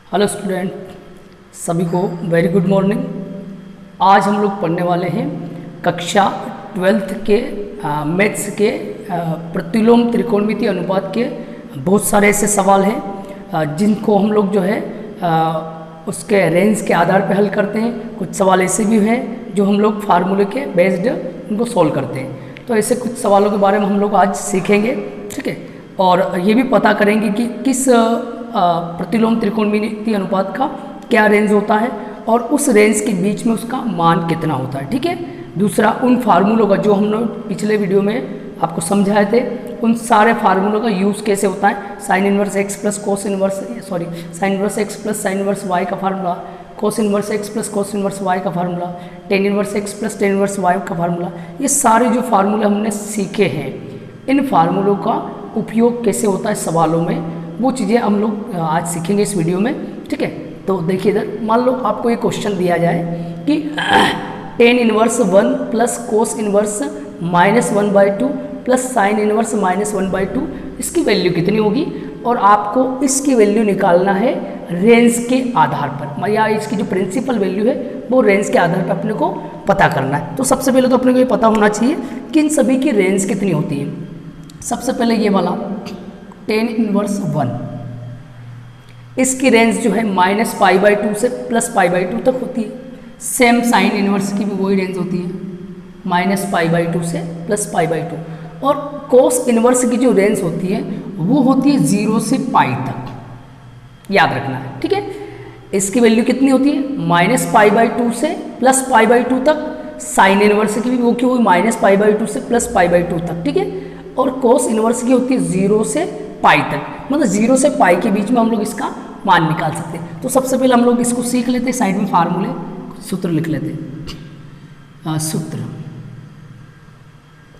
Hello student, सभी को very good morning. आज हम लोग पढ़ने वाले हैं कक्षा 12th के मैथ्स के प्रतिलोम त्रिकोणमितीय अनुपात के बहुत सारे ऐसे सवाल हैं जिनको हम लोग जो है उसके रेंज के आधार पर हल करते हैं। कुछ सवाल ऐसे भी हैं जो हम लोग फार्मूले के बेस्ड उनको सॉल्व करते हैं। तो ऐसे कुछ सवालों के बारे में हम लोग आज सीखेंगे, ठीक है। और ये भी पता करेंगे कि किस प्रतिलोम त्रिकोणमितीय अनुपात का क्या रेंज होता है और उस रेंज के बीच में उसका मान कितना होता है, ठीक है। दूसरा, उन फार्मूलों का जो हम लोग पिछले वीडियो में आपको समझाए थे, उन सारे फार्मूलों का यूज़ कैसे होता है। Sine inverse x plus cos inverse sine inverse x plus sine inverse y का formula, cos inverse x plus cos inverse y का formula, tan inverse x plus tan inverse y का फार्मूला। ये सारे जो फार्मूले हमने सीखे हैं, इन फार्मूलों का उपयोग कैसे होता है सवालों में, वो चीज़ें हम लोग आज सीखेंगे इस वीडियो में, ठीक है। तो देखिए इधर, मान लो आपको एक क्वेश्चन दिया जाए कि tan inverse 1 plus cos inverse -1/2 plus sine inverse -1/2, इसकी वैल्यू कितनी होगी और आपको इसकी वैल्यू निकालना है रेंज के आधार पर, या इसकी जो प्रिंसिपल वैल्यू है वो रेंज के आधार पर अपने को पता करना है। तो सबसे पहले तो अपने को ये पता होना चाहिए कि इन सभी की रेंज कितनी होती है। सबसे पहले ये वाला टेन इनवर्स 1, इसकी रेंज जो है -π/2 से +π/2 तक होती है। सेम साइन इनवर्स की भी वही रेंज होती है, -π/2 से +π/2। और कोस इनवर्स की जो रेंज होती है वो होती है 0 से π तक, याद रखना है, ठीक है। इसकी वैल्यू कितनी होती है, -π/2 से +π/2 तक। साइन इनवर्स की भी वो क्यों, -π/2 से +π/2 तक, ठीक है। और कोस इनवर्स की होती है 0 से π तक, मतलब 0 से π के बीच में हम लोग इसका मान निकाल सकते हैं। तो सबसे पहले हम लोग इसको सीख लेते हैं, साइड में फार्मूले सूत्र लिख लेते हैं। सूत्र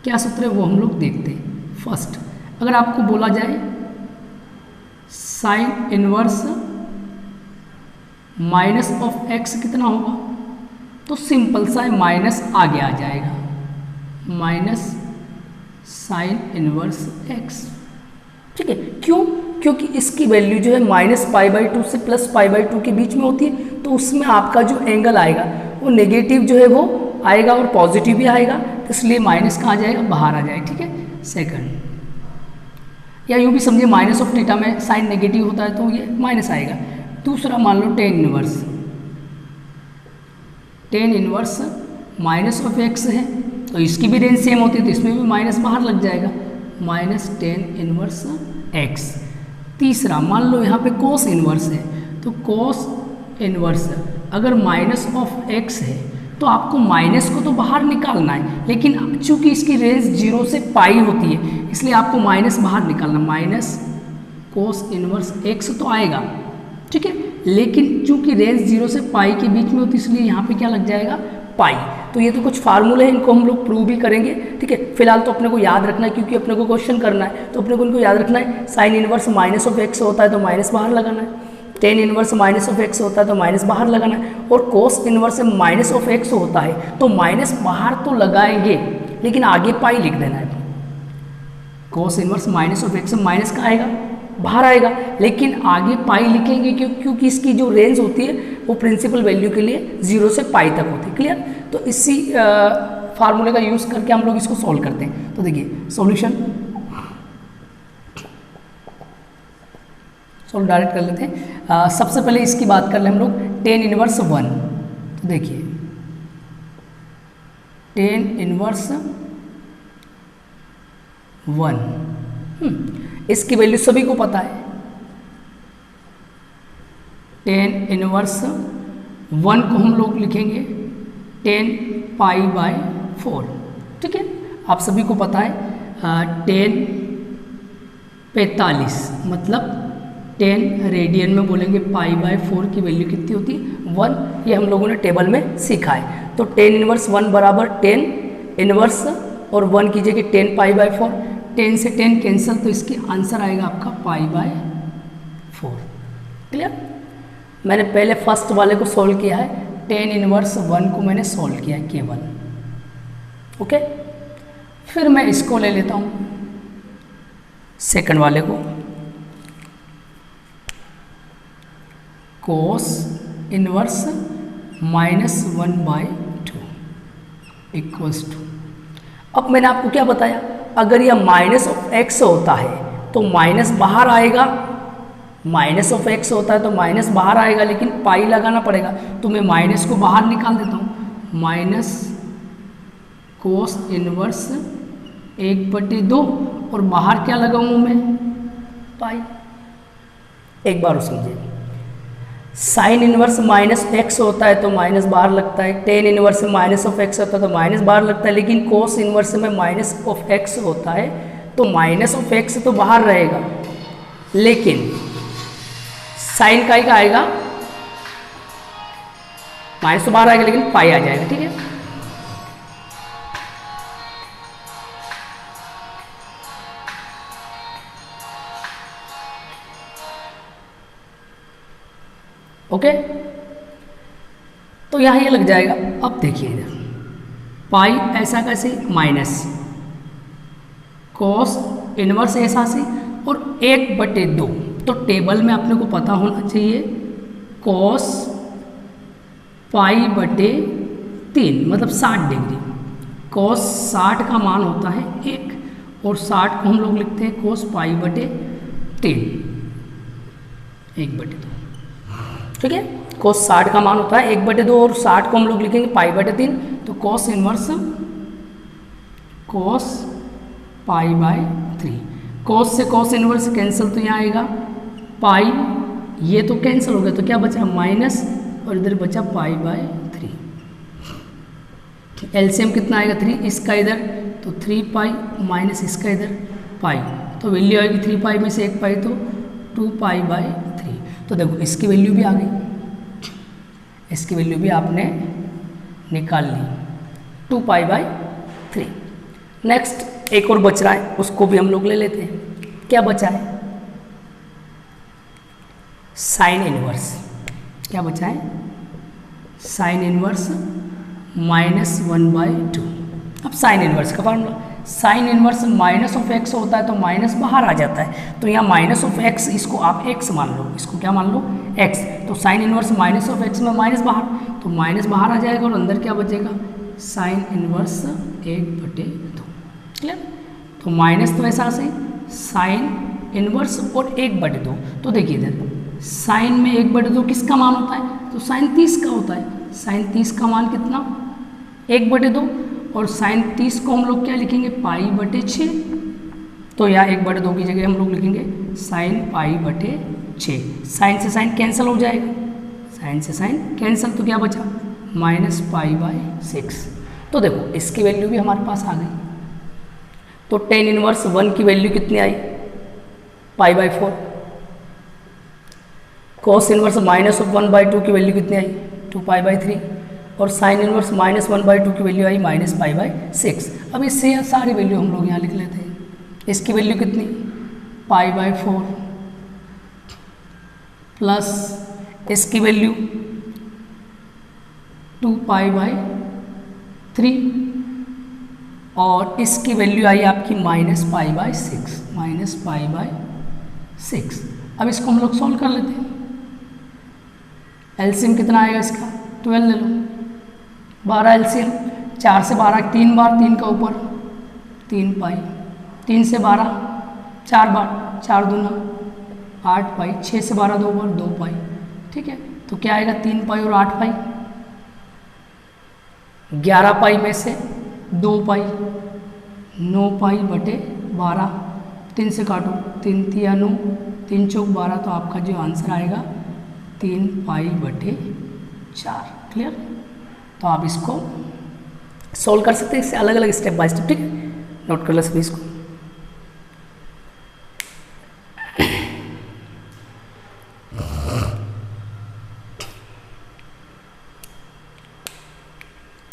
क्या सूत्र है वो हम लोग देखते हैं। फर्स्ट, अगर आपको बोला जाए sine inverse minus of x कितना होगा, तो सिंपल सा है, माइनस आगे आ जाएगा, माइनस साइन इनवर्स एक्स, ठीक है। क्यों? क्योंकि इसकी वैल्यू जो है -π/2 से +π/2 के बीच में होती है, तो उसमें आपका जो एंगल आएगा वो नेगेटिव जो है वो आएगा और पॉजिटिव भी आएगा, तो इसलिए माइनस कहाँ जाएगा, बाहर आ जाएगा, ठीक है। सेकंड, या यूँ भी समझिए माइनस ऑफ थीटा में साइन नेगेटिव होता है तो ये माइनस आएगा। दूसरा, मान लो tan inverse minus of x है, तो इसकी भी रेंज सेम होती है, तो इसमें भी माइनस बाहर लग जाएगा, -10 इनवर्स एक्स। तीसरा, मान लो यहाँ पे कोस इनवर्स है, तो कोस इनवर्स अगर माइनस ऑफ एक्स है तो आपको माइनस को तो बाहर निकालना है, लेकिन चूंकि इसकी रेंज 0 से π होती है इसलिए आपको माइनस बाहर निकालना, माइनस कोस इनवर्स एक्स तो आएगा, ठीक है। लेकिन चूंकि रेंज 0 से π के बीच में होती है इसलिए यहाँ पे क्या लग जाएगा, पाई। तो ये तो कुछ फार्मूले हैं, इनको हम लोग प्रूव भी करेंगे, ठीक है। फिलहाल तो अपने को याद रखना है, क्योंकि अपने को क्वेश्चन करना है तो अपने को इनको याद रखना है। Sine inverse minus of x होता है तो माइनस बाहर लगाना है, ten inverse minus of x होता है तो माइनस बाहर लगाना है, और cos inverse minus of x होता है तो माइनस बाहर तो लगाएंगे लेकिन आगे पाई लिख देना है। Cos inverse minus of x minus का आएगा, बाहर आएगा, लेकिन आगे पाई लिखेंगे क्योंकि इसकी जो रेंज होती है वो प्रिंसिपल वैल्यू के लिए 0 से π तक होती है, क्लियर। तो इसी फार्मूले का यूज़ करके हम लोग इसको सॉल्व करते हैं। तो देखिए सॉल्यूशन, सॉल्व डायरेक्ट कर लेते हैं। सबसे पहले इसकी बात कर ले हम लोग, टेन इनवर्स 1, तो देखिए टेन इनवर्स 1, इसकी वैल्यू सभी को पता है, टेन इनवर्स 1 को हम लोग लिखेंगे 10π/4, ठीक है। आप सभी को पता है 10 45 मतलब 10 रेडियन में बोलेंगे, π/4 की वैल्यू कितनी होती है, 1। ये हम लोगों ने टेबल में सीखा है। तो 10 इनवर्स 1 बराबर 10 इनवर्स और 1 की जगह 10π/4, 10 से 10 कैंसिल, तो इसकी आंसर आएगा आपका π/4, क्लियर। मैंने पहले फर्स्ट वाले को सॉल्व किया है, 10 इनवर्स 1 को मैंने सॉल्व किया है केवल, ओके। फिर मैं इसको ले लेता हूँ, सेकंड वाले को, कोस इनवर्स -1/2 इक्वल्स टू, अब मैंने आपको क्या बताया, अगर यह माइनस ऑफ एक्स होता है तो माइनस बाहर आएगा, माइनस ऑफ एक्स होता है तो माइनस बाहर आएगा, लेकिन पाई लगाना पड़ेगा, तो मैं माइनस को बाहर निकाल देता हूँ, माइनस कोस इनवर्स 1/2 और बाहर क्या लगाऊंगा मैं, पाई। एक बार समझिए, साइन इनवर्स माइनस एक्स होता है तो माइनस बाहर लगता है, टेन इनवर्स में माइनस ऑफ एक्स होता है तो माइनस बाहर लगता है, लेकिन कोस इनवर्स में माइनस ऑफ एक्स होता है तो माइनस ऑफ एक्स तो बाहर रहेगा, लेकिन साइन का आएगा, माइनस तो बाहर आएगा लेकिन पाई आ जाएगा, ठीक है। ओके, तो यहां ये लग जाएगा। अब देखिए इधर पाई ऐसा कैसे, माइनस कोस इनवर्स ऐसा से और 1/2, तो टेबल में अपने को पता होना चाहिए कोस पाई/3 मतलब 60 डिग्री, कोस 60 का मान होता है 1 और 60 को हम लोग लिखते हैं कोस पाई/3 1/2, ठीक है। कोस 60 का मान होता है 1/2 और 60 को हम लोग लिखेंगे पाई/3, तो कोस इनवर्स कोस पाई/3, कोस से कोस इनवर्स कैंसिल तो यहाँ आएगा पाई, ये तो कैंसिल हो गया तो क्या बचा माइनस और इधर बचा पाई/3, एलसीएम कितना आएगा 3, इसका इधर तो 3 पाई माइनस इसका इधर पाई, तो वैल्यू आएगी 3 पाई में से 1 पाई तो 2 पाई/3, तो देखो इसकी वैल्यू भी आ गई, इसकी वैल्यू भी आपने निकाल ली 2 पाई/3। नेक्स्ट एक और बच रहा है, उसको भी हम लोग ले लेते हैं, क्या बचा है, साइन इनवर्स, क्या बचा है, साइन इनवर्स -1/2। अब साइन इनवर्स का formula, sine inverse minus of x होता है तो माइनस बाहर आ जाता है, तो यहाँ माइनस ऑफ एक्स, इसको आप एक्स मान लो, इसको क्या मान लो एक्स, तो sine inverse minus of x में माइनस बाहर, तो माइनस बाहर आ जाएगा और अंदर क्या बचेगा साइन इनवर्स 1/2, क्लियर। तो माइनस तो ऐसा से साइन इनवर्स और 1/2, तो देखिए इधर साइन में 1/2 किसका मान होता है, तो साइन 30 का होता है, साइन 30 का मान कितना 1/2 और साइन 30 को हम लोग क्या लिखेंगे पाई/6, तो यहाँ 1/2 की जगह हम लोग लिखेंगे साइन पाई/6, साइन से साइन कैंसिल हो जाएगा, साइन से साइन कैंसिल तो क्या बचा माइनस पाई/6, तो देखो इसकी वैल्यू भी हमारे पास आ गई, तो टेन इनवर्स 1 की वैल्यू कितनी आई पाई/4, कोस इनवर्स -1/2 की वैल्यू कितनी आई 2 पाई/3 और साइन इनवर्स -1/2 की वैल्यू आई -पाई/6। अब इससे सारी वैल्यू हम लोग यहाँ लिख लेते हैं, इसकी वैल्यू कितनी पाई/4 प्लस इसकी वैल्यू 2 पाई/3 और इसकी वैल्यू आई आपकी -पाई/6। अब इसको हम लोग सॉल्व कर लेते हैं, एलसीएम कितना आएगा इसका 12 ले लो, 12 एलसीएम, 4 से 12 3 बार, 3 का ऊपर 3 पाई, 3 से 12 4 बार, 4 दूना 8 पाई, 6 से 12 2 बार 2 पाई, ठीक है। तो क्या आएगा 3 पाई और 8 पाई, 11 पाई में से 2 पाई 9 पाई/12, 3 से काटो 3 तिया 9, 3 चौक 12, तो आपका जो आंसर आएगा 3 पाई/4, क्लियर। तो आप इसको सॉल्व कर सकते हैं, इससे अलग अलग स्टेप बाय स्टेप, ठीक है, नोट कर लो सभी इसको।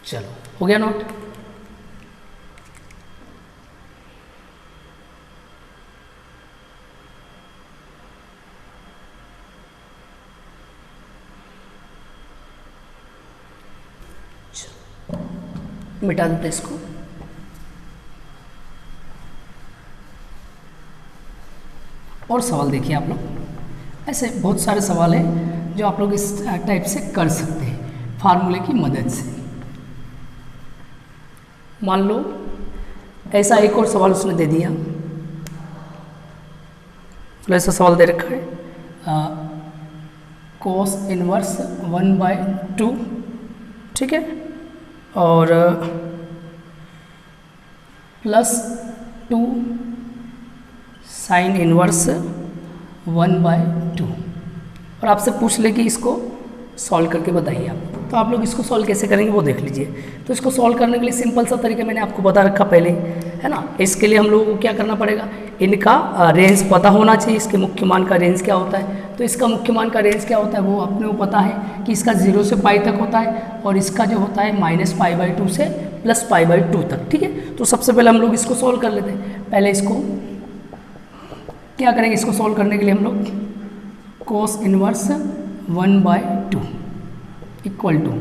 चलो हो गया नोट। मिटा देते इसको। और सवाल देखिए आप लोग, ऐसे बहुत सारे सवाल हैं जो आप लोग इस टाइप से कर सकते हैं फार्मूले की मदद से। मान लो ऐसा एक और सवाल उसने दे दिया, तो ऐसा सवाल दे रखा है cos इनवर्स 1/2, ठीक है, और +2 sin इनवर्स 1/2, और आपसे पूछ ले कि इसको सॉल्व करके बताइए आप। तो आप लोग इसको सॉल्व कैसे करेंगे वो देख लीजिए। तो इसको सॉल्व करने के लिए सिंपल सा तरीका मैंने आपको बता रखा पहले, है ना। इसके लिए हम लोगों को क्या करना पड़ेगा, इनका रेंज पता होना चाहिए, इसके मुख्य मान का रेंज क्या होता है। तो इसका मुख्य मान का रेंज क्या होता है वो अपने को पता है कि इसका 0 से पाई तक होता है, और इसका जो होता है -π/2 से +π/2 तक, ठीक है। तो सबसे पहले हम लोग इसको सॉल्व कर लेते हैं। पहले इसको क्या करेंगे, इसको सॉल्व करने के लिए हम लोग cos inverse 1/2 equal to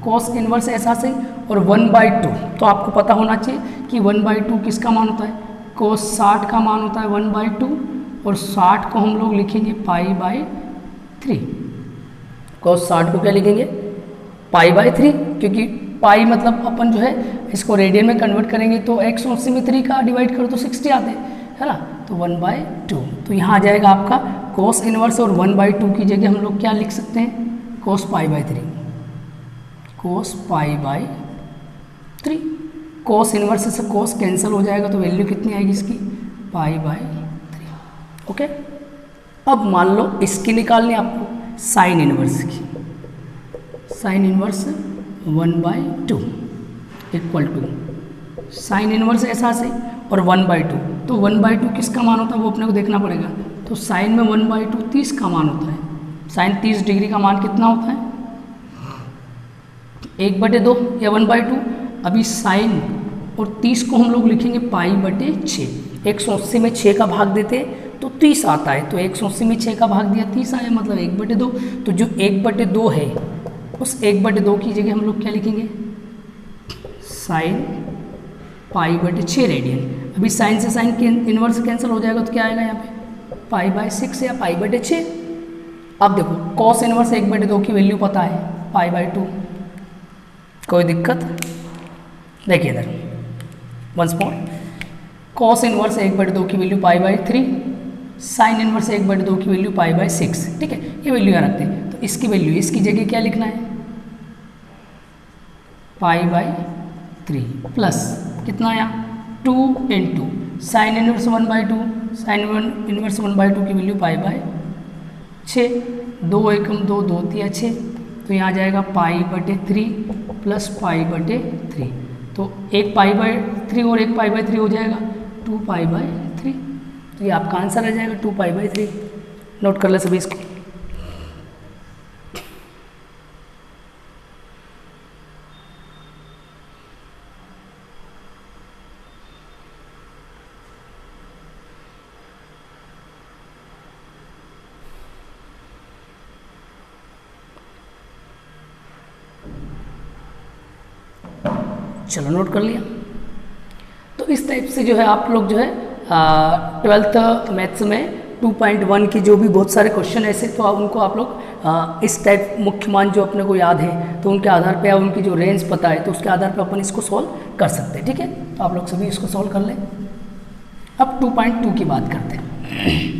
cos inverse ऐसा से और 1/2, तो आपको पता होना चाहिए कि 1/2 किसका मान होता है, cos 60 का मान होता है 1/2, और 60 को हम लोग लिखेंगे π/3। cos 60 को क्या लिखेंगे, π/3, क्योंकि पाई मतलब अपन जो है इसको रेडियन में कन्वर्ट करेंगे तो 180 में 3 का डिवाइड करो तो 60 आते हैं, है ना। तो 1/2, तो यहाँ आ जाएगा आपका cos इनवर्स, और 1/2 की जगह हम लोग क्या लिख सकते हैं, cos π/3, cos π/3। cos इनवर्स से cos कैंसिल हो जाएगा, तो वैल्यू कितनी आएगी इसकी, π/3, ओके। अब मान लो इसकी निकालनी आपको साइन इनवर्स की, sine inverse 1/2 equal to sine inverse ऐसा से और 1/2, तो 1/2 किसका मान होता है वो अपने को देखना पड़ेगा। तो साइन में 1/2 30 का मान होता है, साइन 30 डिग्री का मान कितना होता है, 1/2 या 1/2। अभी साइन और 30 को हम लोग लिखेंगे π/6, 180 में 6 का भाग देते तो 30 आता है, तो 180 में 6 का भाग दिया 30 आया, मतलब 1/2। तो जो 1/2 है उस 1/2 की जगह हम लोग क्या लिखेंगे, साइन π/6 रेडियन। अभी साइन से साइन इनवर्स कैंसिल हो जाएगा, तो क्या आएगा यहाँ पे π/6 या π/6। अब देखो cos इनवर्स 1/2 की वैल्यू पता है π/2, कोई दिक्कत, देखिए इधर वंस मोर, cos इनवर्स 1/2 की वैल्यू π/3, साइन इनवर्स 1/2 की वैल्यू π/6, ठीक है। ये वैल्यू यहाँ रखते हैं, तो इसकी वैल्यू इसकी जगह क्या लिखना है, π/3 प्लस कितना आया 2 × साइन इनवर्स 1/2, साइन इनवर्स 1/2 की वैल्यु π/6, 2 एकम 2, 2 3 6, तो यहाँ आ जाएगा π/3 प्लस π/3, तो एक π/3 और एक π/3 हो जाएगा 2π/3, तो ये आपका आंसर आ जाएगा 2π/3। नोट कर ले सभी इसको। चलो नोट कर लिया। तो इस टाइप से जो है आप लोग जो है 12th मैथ्स में 2.1 की जो भी बहुत सारे क्वेश्चन ऐसे, तो उनको आप लोग इस टाइप मुख्य मान जो अपने को याद है तो उनके आधार पे या उनकी जो रेंज पता है तो उसके आधार पे अपन इसको सॉल्व कर सकते हैं, ठीक है। तो आप लोग सभी इसको सॉल्व कर लें। अब 2.2 की बात करते हैं।